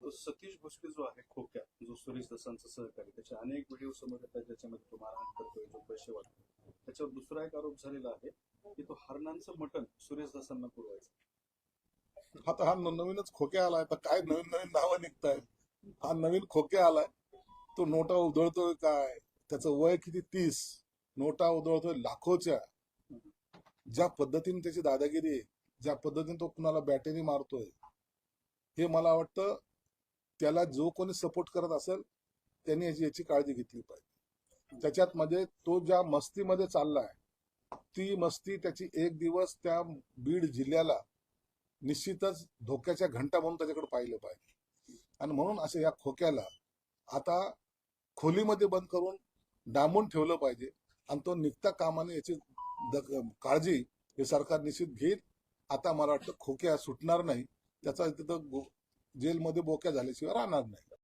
तो सतीश भोसले जो आहे खोक्या, जो सुरेश दसांचा सहकारी, त्याचे अनेक व्हिडिओ समोर येतात ज्याच्यामध्ये तो मारहाण करतोय, जो पैसे वाटतो. त्याच्यावर दुसरा एक आरोप झालेला आहे की तो हरणांचं मटण सुरेश दसांना पुरवायचं. आता हा नवीनच खोक्या आलाय, तर काय नवीन नवीन नावं निघतायत. हा नवीन खोक्या आलाय, तो नोटा उधळतोय काय, त्याचं वय किती 30, नोटा उधळतोय लाखोच्या. ज्या पद्धतीने त्याची दादागिरी आहे, ज्या पद्धतीने तो कुणाला बॅटेने मारतोय, हे मला वाटतं त्याला जो कोणी सपोर्ट करत असेल त्यांनी याची काळजी घेतली पाहिजे. त्याच्यात मध्ये तो ज्या मस्तीमध्ये चाललाय, ती मस्ती त्याची एक दिवस त्या बीड जिल्ह्याला निश्चितच धोक्याच्या घंटा म्हणून त्याच्याकडे पाहिलं पाहिजे. आणि म्हणून असं या खोक्याला आता खोलीमध्ये बंद करून डांबून ठेवलं पाहिजे. आणि तो निघता कामाने याची काळजी हे सरकार निश्चित घेईल. आता मला वाटतं खोक्या सुटणार नाही, त्याचा तिथं जेलमध्ये बोक्या झाल्याशिवाय राहणार नाही.